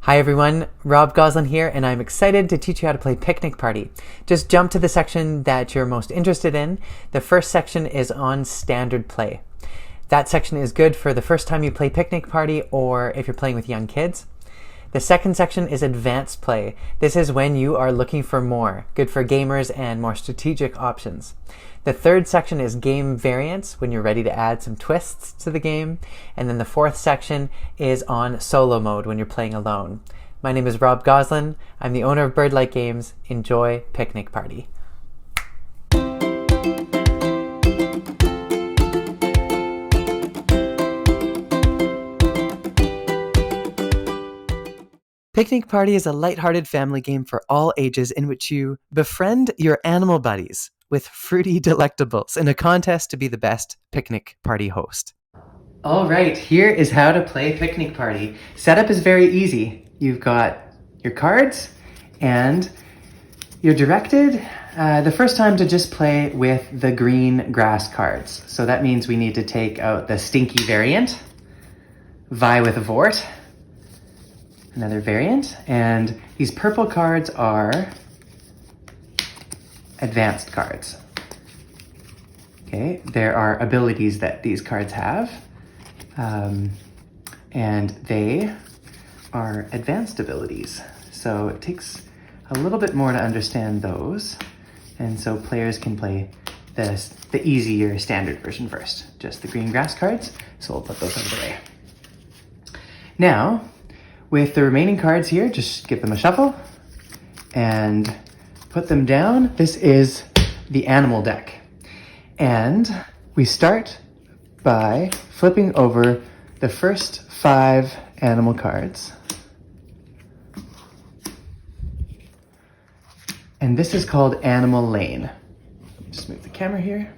Hi everyone, Rob Goslin here, and I'm excited to teach you how to play Picnic Party. Just jump to the section that you're most interested in. The first section is on standard play. That section is good for the first time you play Picnic Party or if you're playing with young kids. The second section is advanced play. This is when you are looking for more, good for gamers and more strategic options. The third section is game variants, when you're ready to add some twists to the game. And then the fourth section is on solo mode, when you're playing alone. My name is Rob Goslin. I'm the owner of Birdlight Games. Enjoy Picnic Party. Picnic Party is a lighthearted family game for all ages in which you befriend your animal buddies with fruity delectables in a contest to be the best picnic party host. All right, here is how to play Picnic Party. Setup is very easy. You've got your cards and you're directed the first time to just play with the green grass cards. So that means we need to take out the stinky variant, vie with a Vort, another variant, and these purple cards are advanced cards. Okay, there are abilities that these cards have, and they are advanced abilities. So it takes a little bit more to understand those, and so players can play the easier standard version first, just the green grass cards. So we'll put those out of the way. Now, with the remaining cards here, just give them a shuffle and put them down. This is the animal deck. And we start by flipping over the first 5 animal cards. And this is called Animal Lane. Just move the camera here.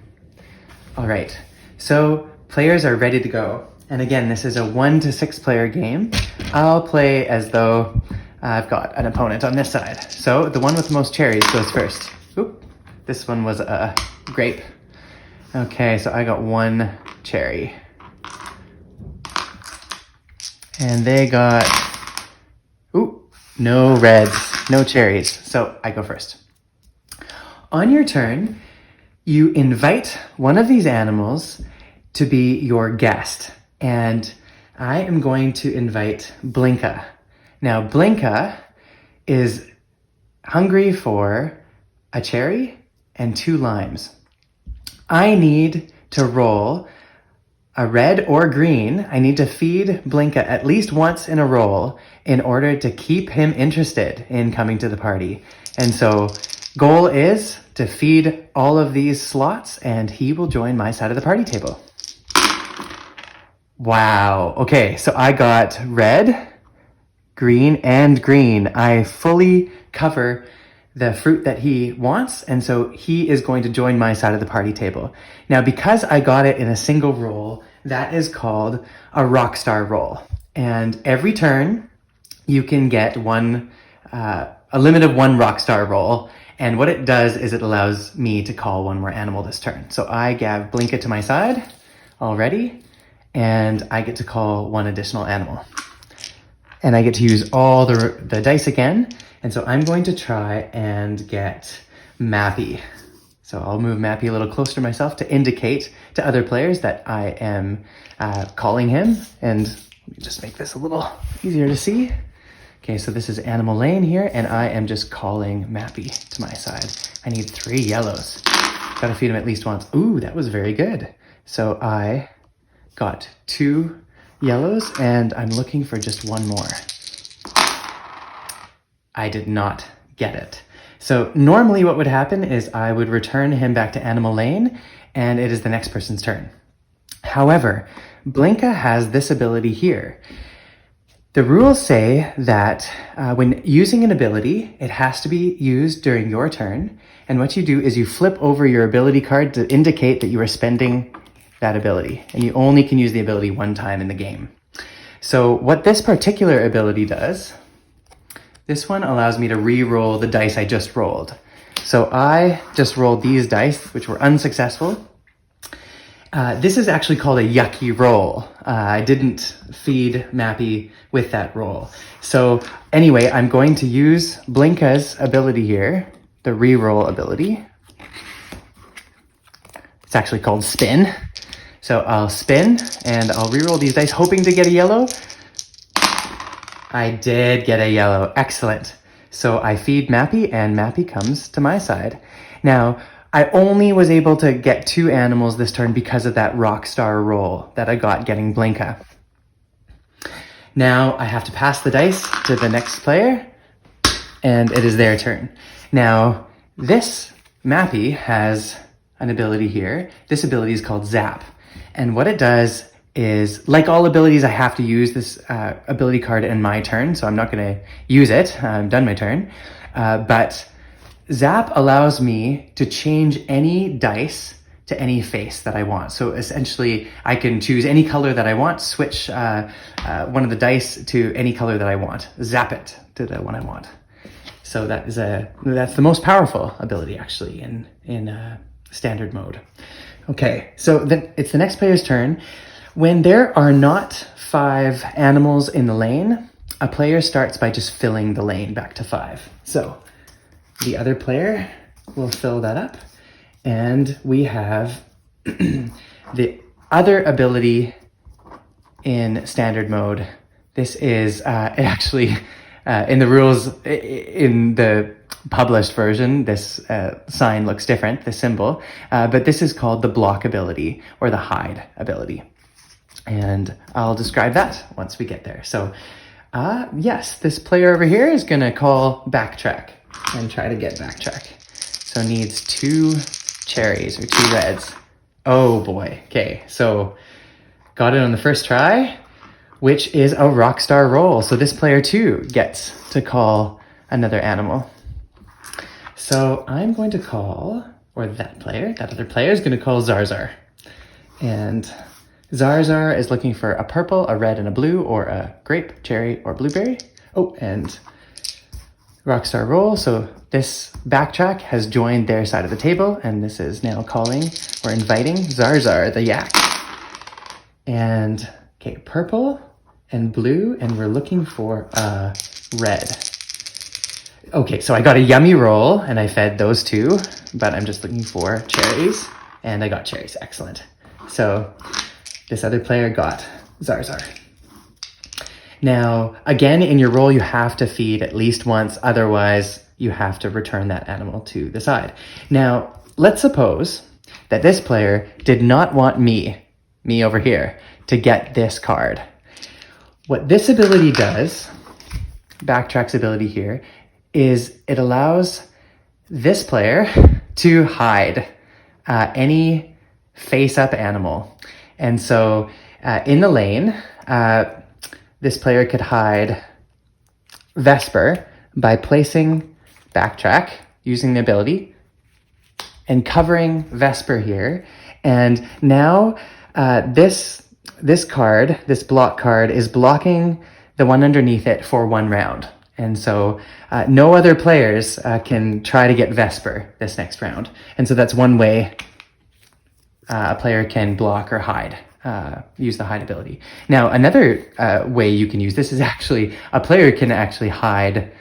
All right, so players are ready to go. And again, this is a 1 to 6 player game. I'll play as though I've got an opponent on this side. So the one with the most cherries goes first. Oop, this one was a grape. Okay, so I got 1 cherry. And they got, no reds, no cherries. So I go first. On your turn, you invite one of these animals to be your guest. And I am going to invite Blinka. Now, Blinka is hungry for a cherry and 2 limes. I need to roll a red or green. I need to feed Blinka at least once in a roll in order to keep him interested in coming to the party. And so, goal is to feed all of these slots and he will join my side of the party table. Wow. Okay, so I got red, green, and green. I fully cover the fruit that he wants, and so he is going to join my side of the party table. Now, because I got it in a single roll, that is called a rock star roll. And every turn, you can get a limit of 1 rock star roll. And what it does is it allows me to call 1 more animal this turn. So I have Blinka to my side already, and I get to call 1 additional animal. And I get to use all the dice again. And so I'm going to try and get Mappy. So I'll move Mappy a little closer to myself to indicate to other players that I am calling him. And let me just make this a little easier to see. Okay, so this is Animal Lane here, and I am just calling Mappy to my side. I need 3 yellows. Gotta feed him at least once. Ooh, that was very good. So I got 2 yellows, and I'm looking for just 1 more. I did not get it. So normally what would happen is I would return him back to Animal Lane, and it is the next person's turn. However, Blinka has this ability here. The rules say that when using an ability, it has to be used during your turn, and what you do is you flip over your ability card to indicate that you are spending that ability, and you only can use the ability 1 time in the game. So what this particular ability does, this one allows me to re-roll the dice I just rolled. So I just rolled these dice, which were unsuccessful, This is actually called a yucky roll. I didn't feed Mappy with that roll. So anyway, I'm going to use Blinka's ability here, the reroll ability. It's actually called spin. So I'll spin and I'll reroll these dice, hoping to get a yellow. I did get a yellow. Excellent. So I feed Mappy and Mappy comes to my side. Now, I only was able to get 2 animals this turn because of that rock star roll that I got getting Blinka. Now I have to pass the dice to the next player and it is their turn. Now, this Mappy has an ability here. This ability is called Zap. And what it does is, like all abilities, I have to use this ability card in my turn, so I'm not going to use it. I'm done my turn. But Zap allows me to change any dice to any face that I want. So essentially, I can choose any color that I want, switch one of the dice to any color that I want, zap it to the one I want. So that's the most powerful ability, actually, in standard mode. Okay, so then it's the next player's turn. When there are not 5 animals in the lane, a player starts by just filling the lane back to 5. So the other player will fill that up, and we have the other ability in standard mode. This is actually in the rules, in the published version, this sign looks different, the symbol, but this is called the block ability or the hide ability. And I'll describe that once we get there. So yes, this player over here is gonna call backtrack and try to get backtrack. So needs 2 cherries or 2 reds. Oh boy, okay, so got it on the first try, which is a rock star roll. So this player too gets to call another animal. So I'm going to call, or that other player is going to call Zarzar. And Zarzar is looking for a purple, a red, and a blue, or a grape, cherry, or blueberry. Oh, and rockstar roll. So this backtrack has joined their side of the table, and this is now calling or inviting Zarzar, the yak. And, okay, purple and blue, and we're looking for a red. Okay, so I got a yummy roll, and I fed those 2, but I'm just looking for cherries, and I got cherries. Excellent. So this other player got Zarzar. Now, again, in your roll, you have to feed at least once, otherwise you have to return that animal to the side. Now, let's suppose that this player did not want me over here, to get this card. What this ability does, Backtrack's ability here, is it allows this player to hide any face-up animal. And so in the lane, this player could hide Vesper by placing Backtrack, using the ability, and covering Vesper here. And now this card, this block card, is blocking the one underneath it for 1 round. And so no other players can try to get Vesper this next round. And so that's one way a player can block or hide, use the hide ability. Now, another way you can use this is actually, a player can actually hide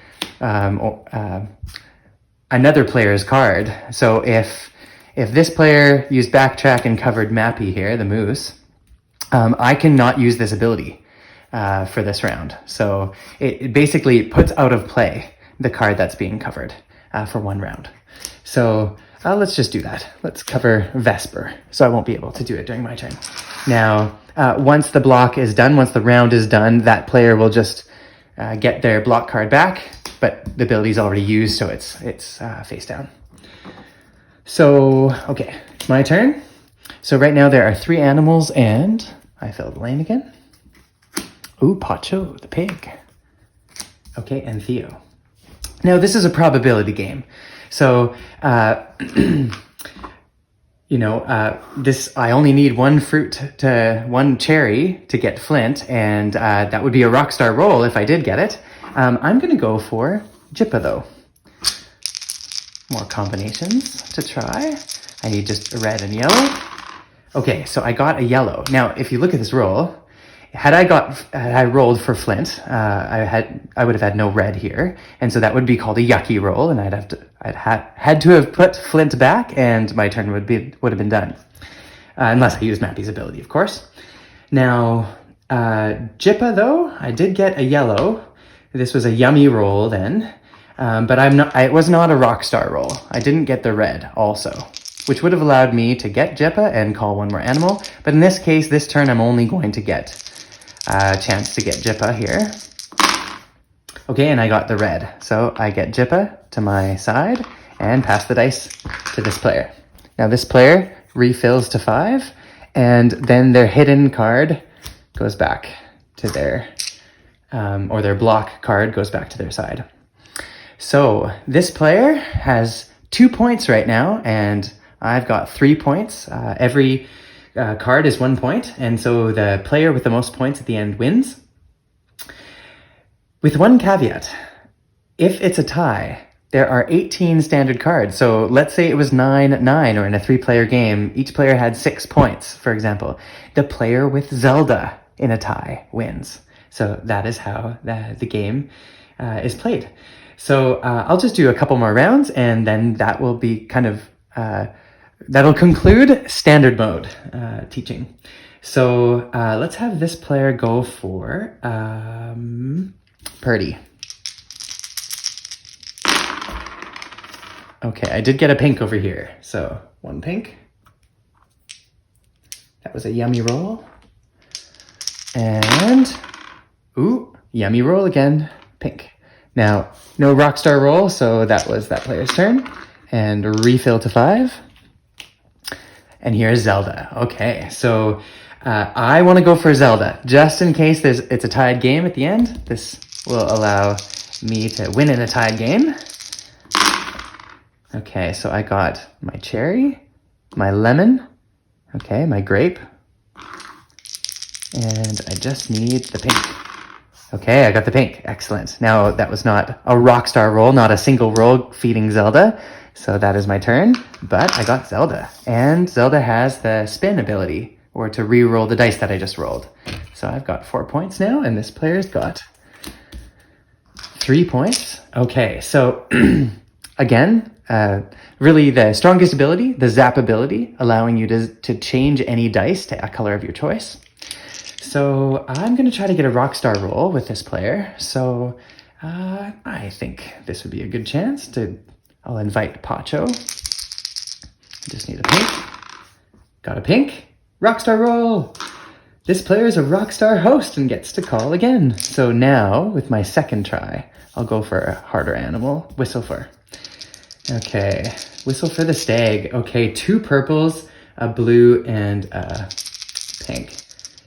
another player's card. So if this player used Backtrack and covered Mappy here, the moose, I cannot use this ability for this round. So it basically puts out of play the card that's being covered for 1 round. So let's just do that. Let's cover Vesper, so I won't be able to do it during my turn. Now, once the block is done, once the round is done, that player will just get their block card back, but the ability is already used, so it's face down. So, okay, my turn. So right now there are 3 animals, and I fill the lane again. Ooh, Pacho, the pig. Okay, and Theo. Now, this is a probability game. So, I only need 1 cherry to get Flint, and that would be a rockstar roll if I did get it. I'm going to go for Jippa, though. More combinations to try. I need just red and yellow. Okay, so I got a yellow. Now, if you look at this roll, had I rolled for Flint, I would have had no red here, and so that would be called a yucky roll, and I'd had to have put Flint back, and my turn would have been done, unless I used Mappy's ability, of course. Now, Jippa though, I did get a yellow. This was a yummy roll then, but it was not a rock star roll. I didn't get the red also, which would have allowed me to get Jippa and call one more animal. But in this case, this turn, I'm only going to get a chance to get Jippa here. Okay, and I got the red. So I get Jippa to my side and pass the dice to this player. Now this player refills to 5, and then their hidden card goes back to their, or their block card goes back to their side. So this player has 2 points right now, and I've got 3 points. Every card is 1 point, and so the player with the most points at the end wins. With one caveat, if it's a tie, there are 18 standard cards. So let's say it was 9-9, or in a 3-player game, each player had 6 points, for example. The player with Zelda in a tie wins. So that is how the game is played. So I'll just do a couple more rounds, and then that will be kind of, that'll conclude standard mode teaching. So let's have this player go for Purdy. Okay, I did get a pink over here. So 1 pink. That was a yummy roll. And, ooh, yummy roll again, pink. Now, no rockstar roll, so that was that player's turn. And refill to 5. And here's Zelda. Okay, so I want to go for Zelda. Just in case it's a tied game at the end, this will allow me to win in a tied game. Okay, so I got my cherry, my lemon, okay, my grape, and I just need the pink. Okay, I got the pink. Excellent. Now, that was not a rockstar roll, not a single roll feeding Zelda, so that is my turn, but I got Zelda. And Zelda has the spin ability, or to re-roll the dice that I just rolled. So I've got 4 points now, and this player's got 3 points. Okay, so again, really the strongest ability, the zap ability, allowing you to change any dice to a color of your choice. So I'm going to try to get a rockstar roll with this player. So I think this would be a good chance to, I'll invite Pacho. I just need a pink. Got a pink. Rockstar roll. This player is a rockstar host and gets to call again. So now, with my second try, I'll go for a harder animal, whistle for. Okay, whistle for the stag. Okay, 2 purples, a blue, and a pink.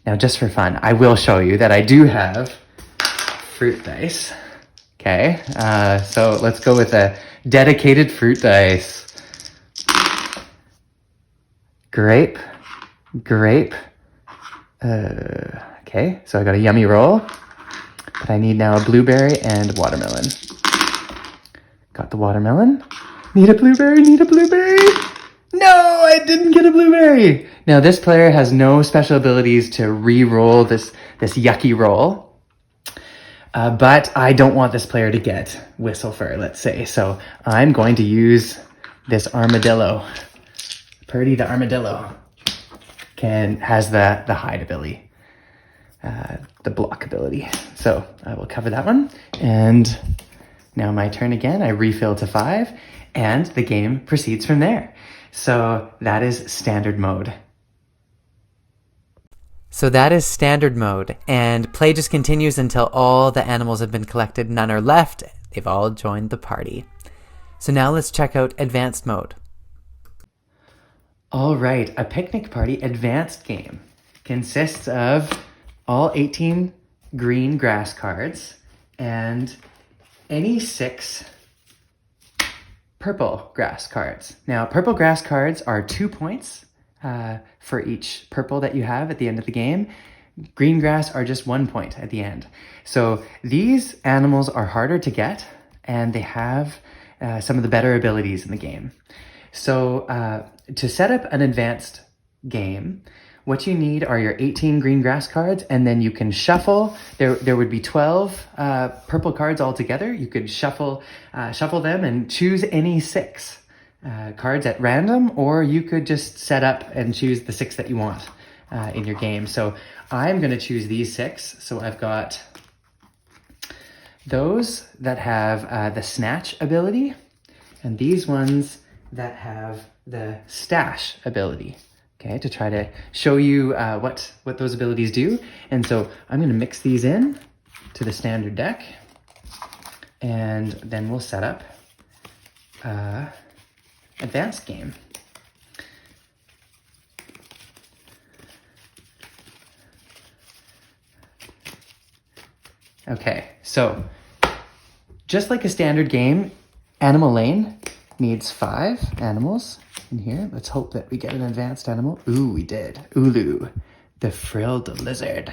Now, just for fun, I will show you that I do have fruit dice. Okay, so let's go with a dedicated fruit dice. Grape, grape. Okay, so I got a yummy roll, but I need now a blueberry and watermelon. Got the watermelon. Need a blueberry, need a blueberry. No, I didn't get a blueberry. Now this player has no special abilities to re-roll this yucky roll. But I don't want this player to get whistle fur, let's say. So I'm going to use this armadillo. Purdy the armadillo has the hide ability, the block ability. So I will cover that one. And now my turn again. I refill to 5, and the game proceeds from there. So that is standard mode. So that is standard mode, and play just continues until all the animals have been collected, none are left, they've all joined the party. So now let's check out advanced mode. All right, a picnic party advanced game consists of all 18 green grass cards and any 6 purple grass cards. Now, purple grass cards are 2 points for each purple that you have at the end of the game. Green grass are just 1 point at the end. So these animals are harder to get, and they have some of the better abilities in the game. So to set up an advanced game, what you need are your 18 green grass cards, and then you can shuffle. There would be 12 purple cards altogether. You could shuffle them and choose any 6 cards at random, or you could just set up and choose the 6 that you want in your game. So I'm going to choose these 6. So I've got those that have the snatch ability, and these ones that have the stash ability. Okay, to try to show you what those abilities do. And so I'm going to mix these in to the standard deck, and then we'll set up advanced game. Okay, so just like a standard game, Animal Lane needs 5 animals in here. Let's hope that we get an advanced animal. Ooh, we did. Ulu, the frilled lizard.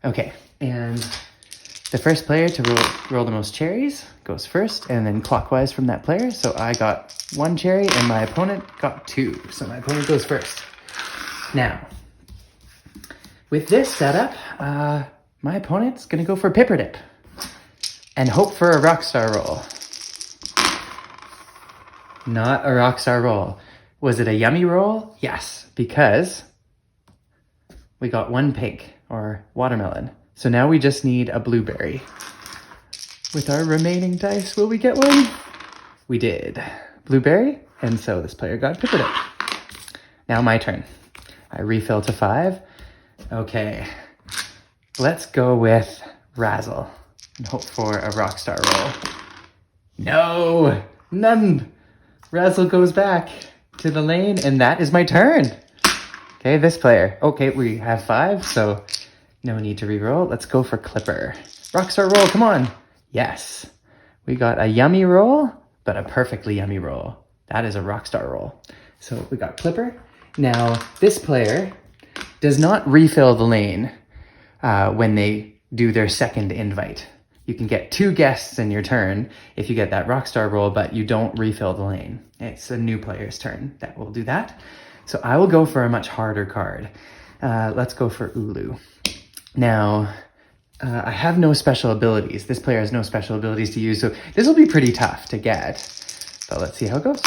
Okay, and the first player to roll the most cherries goes first, and then clockwise from that player. So I got 1 cherry, and my opponent got 2. So my opponent goes first. Now, with this setup, my opponent's gonna go for Pipper Dip and hope for a Rockstar roll. Not a Rockstar roll. Was it a yummy roll? Yes, because we got 1 pink, or watermelon. So now we just need a blueberry. With our remaining dice, will we get one? We did. Blueberry, and so this player got Pipper Dip. Now my turn. I refill to 5. Okay, let's go with Razzle and hope for a Rockstar roll. No, none. Razzle goes back to the lane, and that is my turn. Okay, this player. Okay, we have 5, so no need to re-roll. Let's go for Clipper. Rockstar roll, come on. Yes, we got a yummy roll, but a perfectly yummy roll. That is a Rockstar roll. So we got Clipper. Now, this player does not refill the lane when they do their second invite. You can get 2 guests in your turn if you get that Rockstar roll, but you don't refill the lane. It's a new player's turn that will do that. So I will go for a much harder card. Let's go for Ulu. Now, I have no special abilities. This player has no special abilities to use, so this will be pretty tough to get. But let's see how it goes.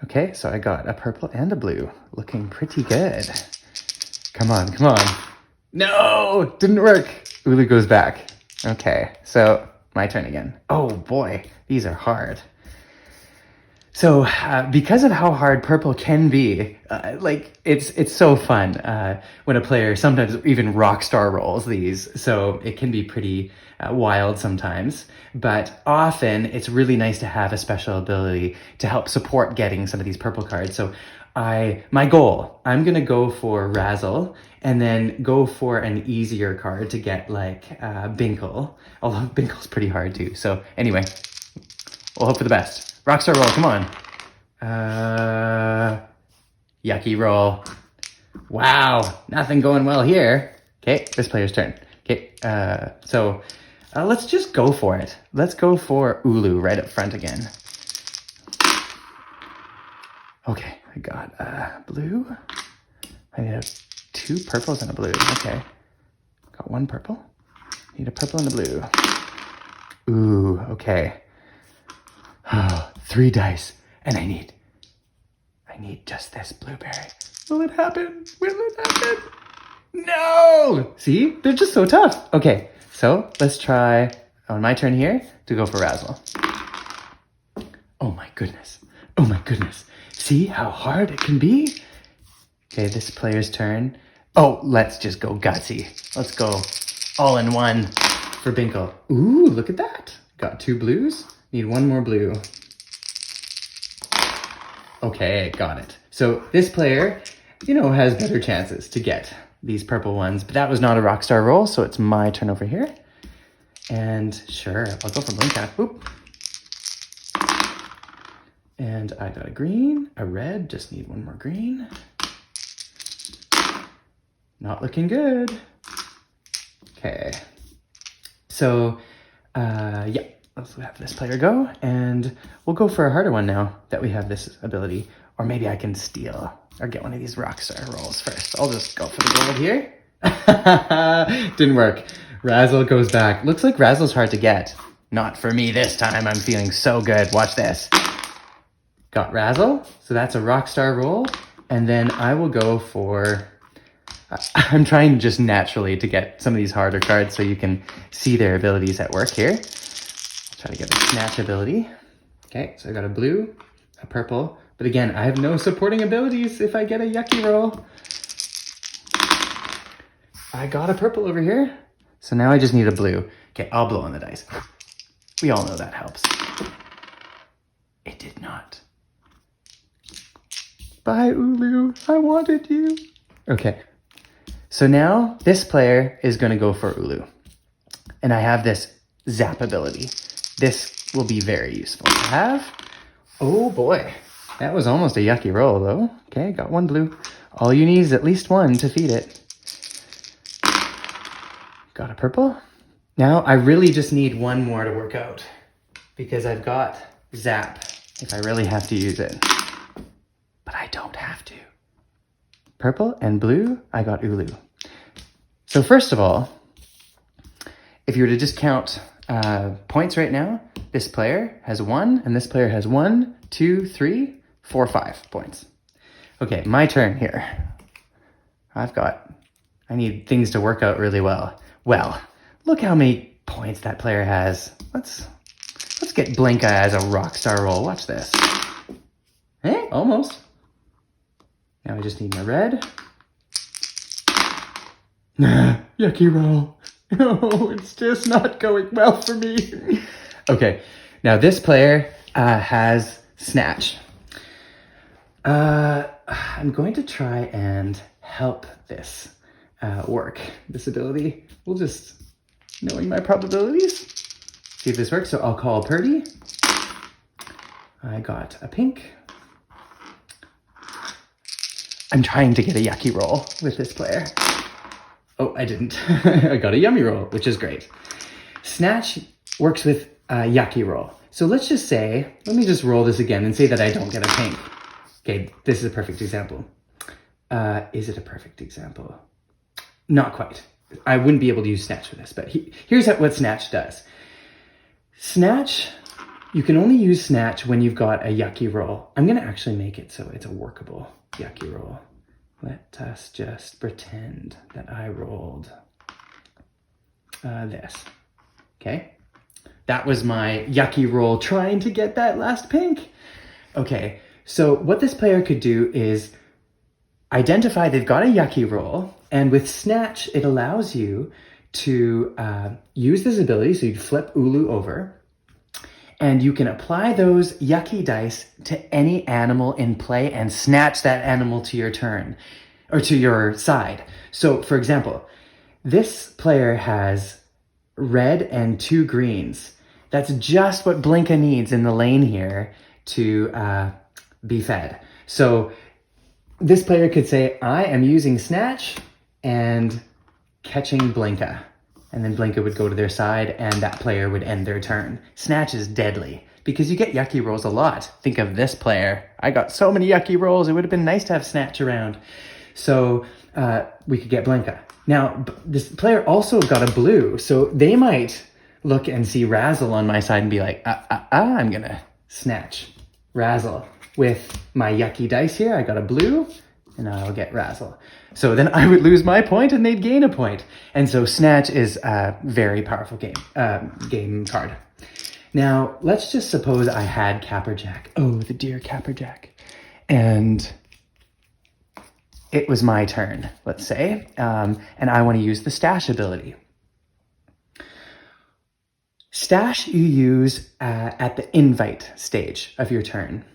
Okay, so I got a purple and a blue. Looking pretty good. Come on, come on. No, didn't work. Ulu goes back. Okay, so my turn again. Oh boy, these are hard. So because of how hard purple can be, it's so fun when a player sometimes even Rockstar rolls these. So it can be pretty wild sometimes, but often it's really nice to have a special ability to help support getting some of these purple cards. So my goal, I'm gonna go for Razzle and then go for an easier card to get like Binkle, although Binkle's pretty hard too. So anyway, we'll hope for the best. Rockstar roll, come on. Yucky roll. Wow, nothing going well here. Okay, this player's turn. Okay, so let's just go for it. Let's go for Ulu right up front again. Okay, I got blue. I need 2 purples and a blue. Okay, got 1 purple. Need a purple and a blue. Ooh, okay. 3 dice, and I need just this blueberry. Will it happen? Will it happen? No! See, they're just so tough. Okay, so let's try on my turn here to go for Razzle. Oh my goodness. Oh my goodness. See how hard it can be? Okay, this player's turn. Oh, let's just go gutsy. Let's go all in one for Binkle. Ooh, look at that. Got 2 blues. Need 1 more blue. Okay, got it. So this player, has better chances to get these purple ones, but that was not a Rockstar roll, so it's my turn over here. And sure, I'll go for Blinka. Oop. And I got a green, a red, just need 1 more green. Not looking good. Okay. So, yeah, let's have this player go, and we'll go for a harder one now that we have this ability. Or maybe I can steal or get one of these rockstar rolls first. I'll just go for the gold here. Didn't work. Razzle goes back. Looks like Razzle's hard to get. Not for me this time. I'm feeling so good. Watch this. Got Razzle. So that's a rockstar roll. And then I will go for... I'm trying just naturally to get some of these harder cards so you can see their abilities at work here. Try to get a snatch ability. Okay, so I got a blue, a purple. But again, I have no supporting abilities if I get a yucky roll. I got a purple over here. So now I just need a blue. Okay, I'll blow on the dice. We all know that helps. It did not. Bye, Ulu. I wanted you. Okay. So now this player is going to go for Ulu. And I have this zap ability. This will be very useful to have. Oh boy. That was almost a yucky roll though. Okay, got one blue. All you need is at least one to feed it. Got a purple. Now I really just need one more to work out because I've got zap if I really have to use it. But I don't have to. Purple and blue, I got Ulu. So first of all, if you were to just count points right now, this player has 1 and this player has 1, 2, 3, 4, 5 points. Okay, my turn here. I need things to work out really well. Well, look how many points that player has. Let's get Blinka as a rockstar roll. Watch this. Hey, almost. Now I just need my red. Yucky roll. No, it's just not going well for me. Okay, now this player has Snatch. I'm going to try and help this work, this ability. We'll just, knowing my probabilities, see if this works. So I'll call Purdy. I got a pink. I'm trying to get a yucky roll with this player. Oh, I didn't. I got a yummy roll, which is great. Snatch works with yucky roll. So let's just say, let me just roll this again and say that I don't get a pink. Okay, this is a perfect example. Is it a perfect example? Not quite. I wouldn't be able to use Snatch for this, but here's what Snatch does. Snatch, you can only use Snatch when you've got a yucky roll. I'm gonna actually make it so it's a workable yucky roll. Let us just pretend that I rolled this, okay? That was my yucky roll trying to get that last pink. Okay, so what this player could do is identify they've got a yucky roll, and with Snatch, it allows you to use this ability, so you'd flip Ulu over, and you can apply those yucky dice to any animal in play and snatch that animal to your turn, or to your side. So, for example, this player has red and 2 greens. That's just what Blinka needs in the lane here to be fed. So this player could say, I am using Snatch and catching Blinka. And then Blinka would go to their side and that player would end their turn. Snatch is deadly because you get yucky rolls a lot. Think of this player. I got so many yucky rolls. It would have been nice to have Snatch around. So we could get Blinka. Now, this player also got a blue. So they might look and see Razzle on my side and be like, I'm going to Snatch Razzle. With my yucky dice here, I got a blue, and I'll get Razzle. So then I would lose my point, and they'd gain a point. And so Snatch is a very powerful game card. Now, let's just suppose I had Capperjack. Oh, the dear Capperjack. And it was my turn, let's say, and I want to use the Stash ability. Stash you use at the invite stage of your turn.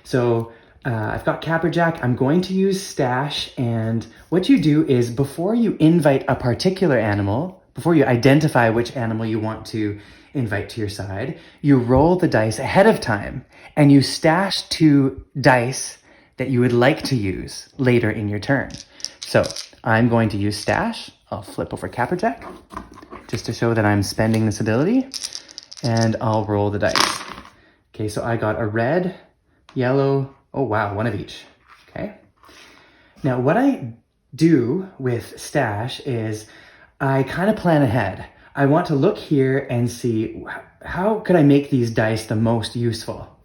So I've got Capperjack. I'm going to use Stash, and what you do is before you invite a particular animal, before you identify which animal you want to invite to your side, you roll the dice ahead of time, and you stash 2 dice that you would like to use later in your turn. So I'm going to use Stash. I'll flip over Capperjack just to show that I'm spending this ability, and I'll roll the dice. Okay, so I got a red, yellow, Oh, wow, one of each. Okay. Now, what I do with stash is I kind of plan ahead. I want to look here and see how could I make these dice the most useful?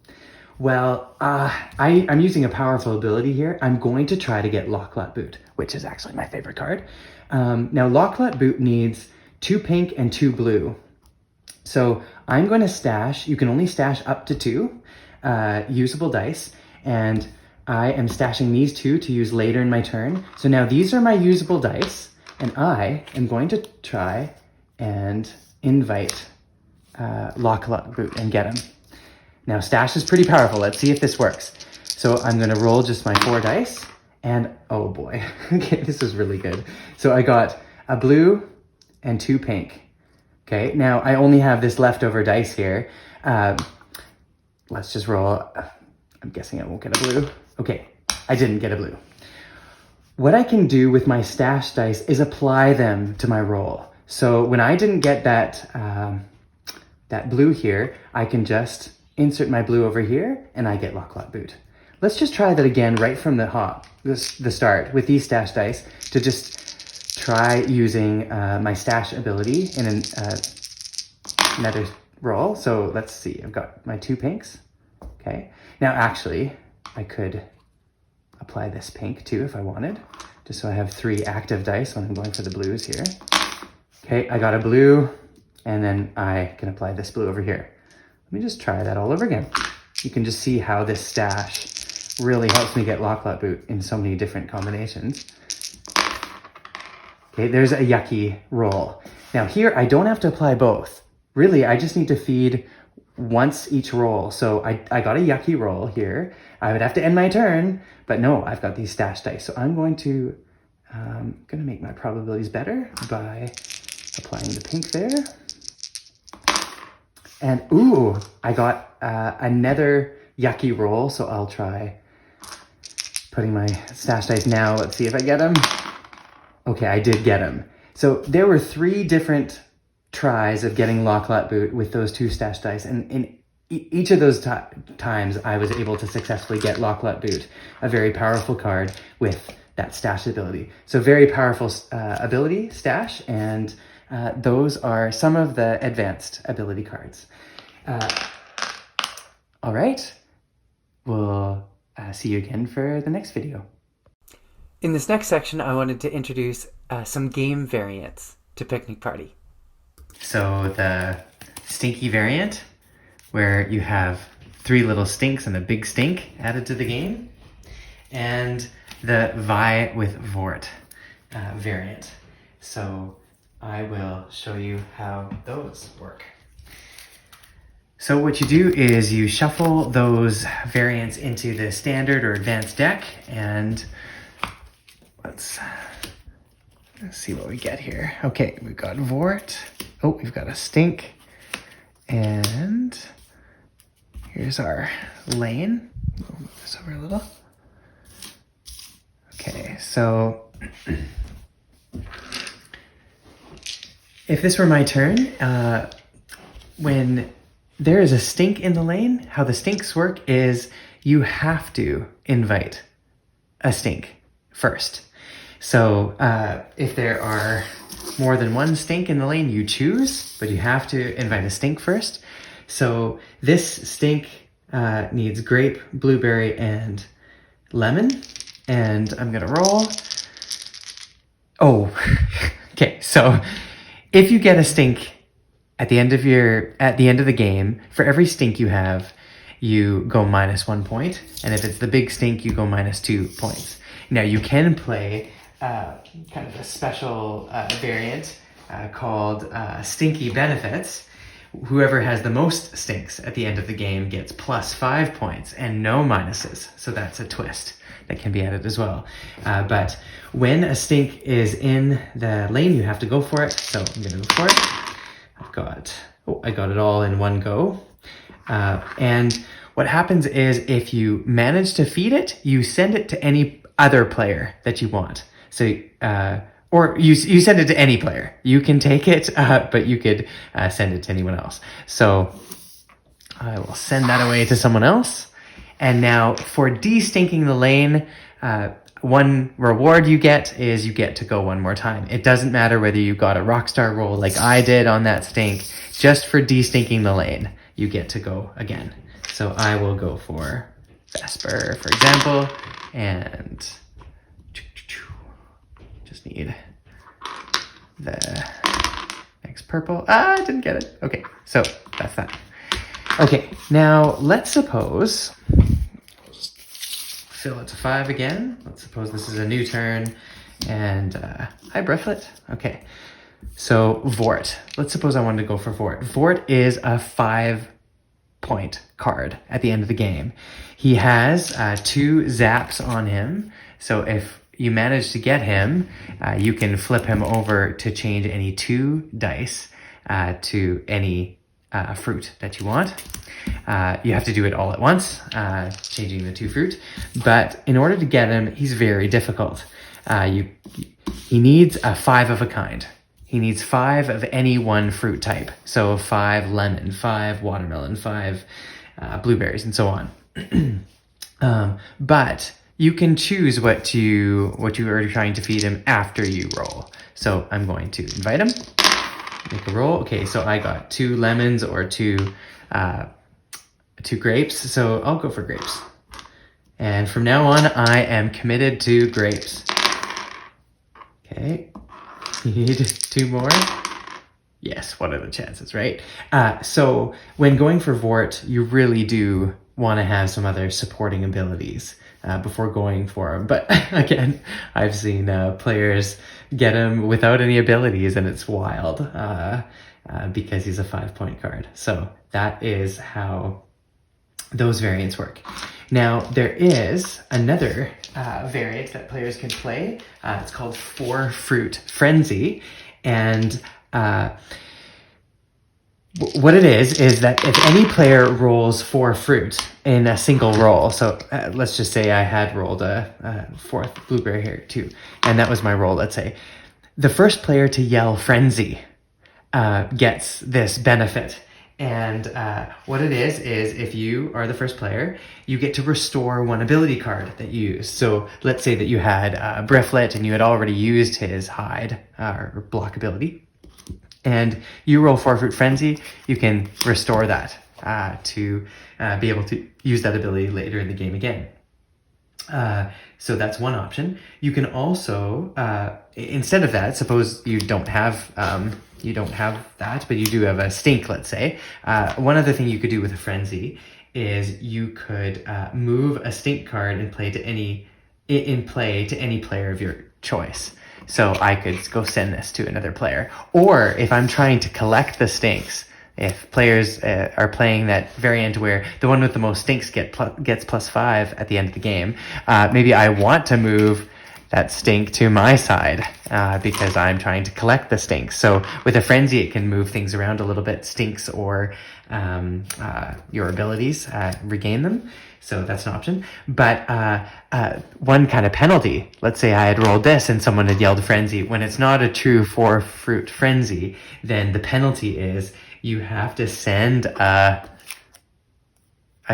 Well, I'm using a powerful ability here. I'm going to try to get Lock-Lot Boot, which is actually my favorite card. Now, Lock-Lot Boot needs 2 pink and 2 blue. So I'm going to stash, you can only stash up to 2 usable dice, and I am stashing these 2 to use later in my turn. So now these are my usable dice, and I am going to try and invite Lock-Lot Boot and get him. Now, stash is pretty powerful. Let's see if this works. So I'm going to roll just my 4 dice. And, oh boy, okay, this is really good. So I got a blue and 2 pink. Okay, now I only have this leftover dice here. Let's just roll. I'm guessing I won't get a blue. Okay, I didn't get a blue. What I can do with my stash dice is apply them to my roll. So when I didn't get that, that blue here, I can just insert my blue over here, and I get Lock-Lot Boot. Let's just try that again right from the start with these stash dice to just try using my stash ability in another roll. So let's see, I've got my 2 pinks. Okay, now actually I could apply this pink too if I wanted, just so I have 3 active dice when I'm going for the blues here. Okay, I got a blue, and then I can apply this blue over here. Let me just try that all over again. You can just see how this stash really helps me get Lock-Lot Boot in so many different combinations. Okay, there's a yucky roll. Now here, I don't have to apply both. Really, I just need to feed once each roll. So I got a yucky roll here. I would have to end my turn, but no, I've got these stash dice. So I'm going to make my probabilities better by applying the pink there. And ooh, I got another yucky roll, so I'll try putting my stash dice now. Let's see if I get him. Okay, I did get him. So there were 3 different tries of getting Lock-Lot Boot with those 2 stash dice, and in each of those times I was able to successfully get Lock-Lot Boot, a very powerful card with that stash ability. So very powerful ability, stash, and those are some of the advanced ability cards. All right, we'll see you again for the next video. In this next section, I wanted to introduce some game variants to Picnic Party. So the stinky variant, where you have 3 little stinks and a big stink added to the game, and the Vi with Vort variant. So I will show you how those work. So what you do is you shuffle those variants into the standard or advanced deck, and let's see what we get here. Okay, we've got Vort. Oh, we've got a stink. And here's our lane. We'll move this over a little. Okay, so if this were my turn, when there is a stink in the lane, how the stinks work is you have to invite a stink first. So if there are more than one stink in the lane, you choose, but you have to invite a stink first. So this stink needs grape, blueberry, and lemon. And I'm gonna roll. Oh, okay. So if you get a stink at the end of the game, for every stink you have, you go -1 point. And if it's the big stink, you go -2 points. Now you can play kind of a special variant called Stinky Benefits. Whoever has the most stinks at the end of the game gets +5 points and no minuses. So that's a twist that can be added as well. But when a stink is in the lane, you have to go for it. So I'm gonna go for it. I got it all in one go. And what happens is if you manage to feed it, you send it to any other player that you want. So, or you send it to any player. You can take it, but you could send it to anyone else. So I will send that away to someone else. And now for de-stinking the lane, one reward you get is you get to go one more time. It doesn't matter whether you got a rockstar roll like I did on that stink. Just for de-stinking the lane, you get to go again. So I will go for Vesper, for example, and just need the next purple. I didn't get it. Okay, so that's that. Okay, now let's suppose, fill it to 5 again. Let's suppose this is a new turn, and hi Birdlight. Okay, so Vort. Let's suppose I wanted to go for Vort. Vort is a 5-point card at the end of the game. He has 2 zaps on him, so if you manage to get him, you can flip him over to change any 2 dice to any fruit that you want. You have to do it all at once, changing the 2 fruit. But in order to get him, he's very difficult. He needs a 5 of a kind. He needs 5 of any one fruit type. So 5 lemon, 5 watermelon, 5 blueberries, and so on. But you can choose what you are trying to feed him after you roll. So I'm going to invite him, make a roll. Okay, so I got 2 lemons or 2 grapes. So I'll go for grapes. And from now on, I am committed to grapes. Okay, need 2 more. Yes, what are the chances, right? So when going for Vort, you really do want to have some other supporting abilities before going for him. But again, I've seen players get him without any abilities, and it's wild because he's a 5-point card. So that is how those variants work. Now, there is another variant that players can play. It's called 4-Fruit Frenzy. And what it is that if any player rolls 4 fruit in a single roll, so let's just say I had rolled a 4th blueberry here too, and that was my roll, let's say. The first player to yell frenzy gets this benefit. And what it is if you are the first player, you get to restore 1 ability card that you use. So let's say that you had Birdlight and you had already used his hide or block ability. And you roll 4-Fruit Frenzy, you can restore that to be able to use that ability later in the game again. So that's one option. You can also, instead of that, suppose you don't have that, but you do have a stink, let's say. One other thing you could do with a frenzy is you could move a stink card and play to any player of your choice. So I could go send this to another player. Or if I'm trying to collect the stinks, if players are playing that variant where the one with the most stinks gets +5 at the end of the game, maybe I want to move that stink to my side because I'm trying to collect the stinks. So with a frenzy, it can move things around a little bit, stinks or your abilities, regain them. So that's an option. But one kind of penalty, let's say I had rolled this and someone had yelled frenzy. When it's not a true 4-fruit frenzy, then the penalty is you have to send a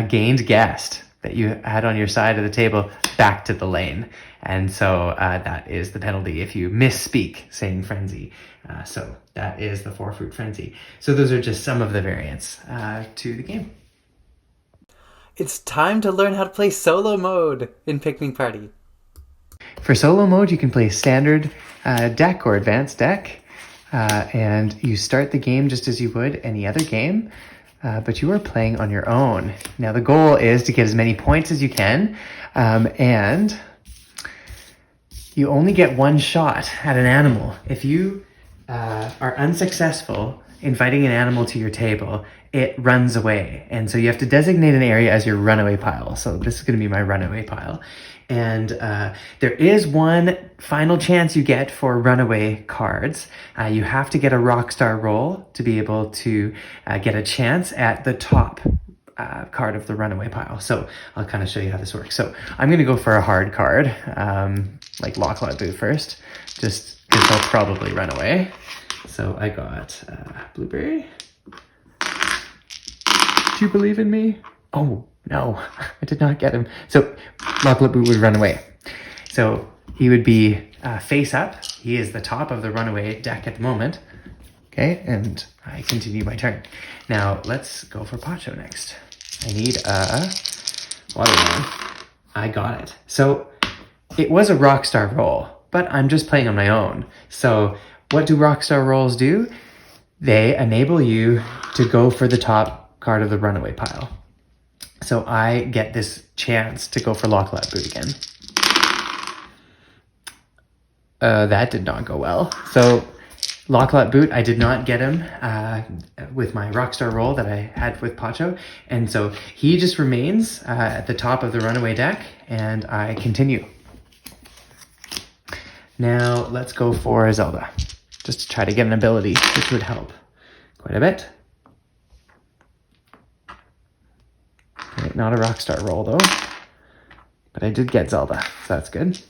gained guest that you had on your side of the table back to the lane. And so that is the penalty if you misspeak saying frenzy. So that is the 4-Fruit Frenzy. So those are just some of the variants to the game. It's time to learn how to play solo mode in Picnic Party. For solo mode, you can play standard deck or advanced deck. And you start the game just as you would any other game. But you are playing on your own. Now the goal is to get as many points as you can. And you only get 1 shot at an animal. If you are unsuccessful inviting an animal to your table, it runs away. And so you have to designate an area as your runaway pile. So this is going to be my runaway pile. And there is 1 final chance you get for runaway cards. You have to get a rockstar roll to be able to get a chance at the top card of the runaway pile. So I'll kind of show you how this works. So I'm going to go for a hard card, like Lock Boot first, just because I'll probably run away. So I got blueberry. Do you believe in me? Oh, No, I did not get him. So Locklet Boot would run away. So he would be face up. He is the top of the runaway deck at the moment. Okay, and I continue my turn. Now let's go for Pacho next. I need a watermelon. I got it. So it was a Rockstar roll, but I'm just playing on my own. So what do Rockstar rolls do? They enable you to go for the top card of the runaway pile. So I get this chance to go for Locklet Boot again. That did not go well. So Locklet Boot, I did not get him with my Rockstar roll that I had with Pacho. And so he just remains at the top of the runaway deck, and I continue. Now let's go for Zelda, just to try to get an ability, which would help quite a bit. Okay, not a Rockstar roll though, but I did get Zelda, so that's good.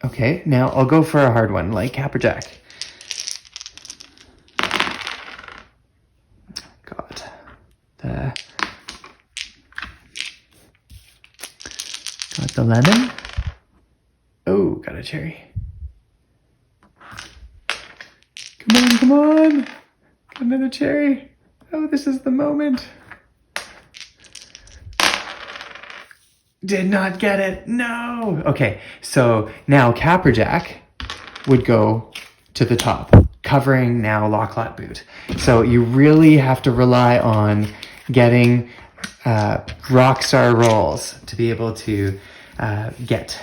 Okay, now I'll go for a hard one, like Capperjack. Got the lemon. Oh, got a cherry. Come on. Got another cherry. Oh, this is the moment. Did not get it. No. Okay, so now Capperjack would go to the top, covering now Locklet Boot. So you really have to rely on getting Rockstar rolls to be able to get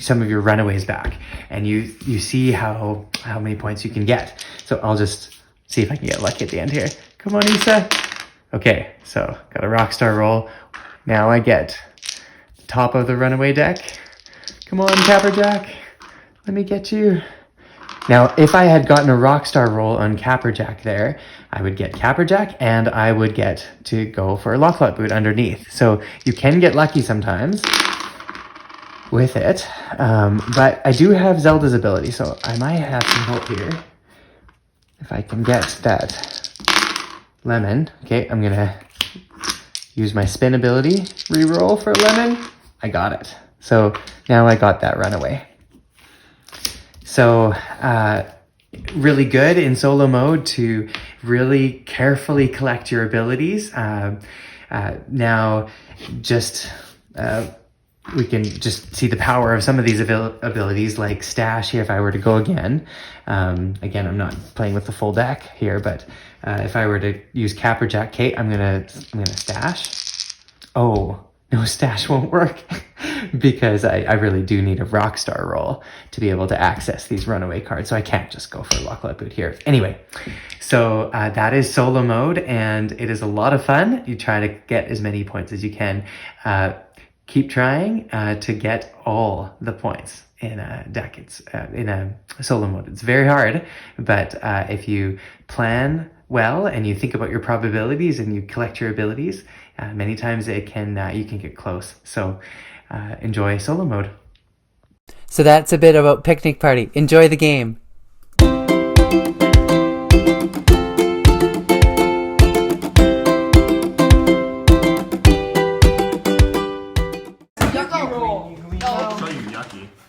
some of your runaways back. And you see how many points you can get. So I'll just see if I can get lucky at the end here. Come on, Issa. Okay, so got a Rockstar roll. Now I get top of the runaway deck. Come on, Capperjack. Let me get you. Now, if I had gotten a Rockstar roll on Capperjack there, I would get Capperjack and I would get to go for a Locklet Boot underneath. So you can get lucky sometimes with it. But I do have Zelda's ability, so I might have some hope here. If I can get that lemon. Okay, I'm gonna use my spin ability, reroll for a lemon. I got it. So now I got that runaway. So really good in solo mode to really carefully collect your abilities. Now just we can just see the power of some of these abilities, like Stash here if I were to go again. Again, I'm not playing with the full deck here, but if I were to use Capperjack Kate, I'm gonna Stash. Oh, no, Stash won't work because I really do need a Rockstar roll to be able to access these runaway cards. So I can't just go for Locklet Boot here. Anyway, so that is solo mode and it is a lot of fun. You try to get as many points as you can. Keep trying to get all the points in a deck. It's in a solo mode. It's very hard, but if you plan well and you think about your probabilities and you collect your abilities, many times it can you can get close. So enjoy solo mode. So that's a bit about Picnic Party. Enjoy the game.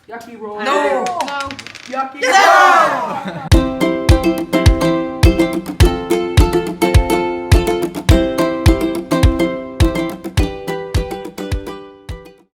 Yucky roll. No. Yucky. No.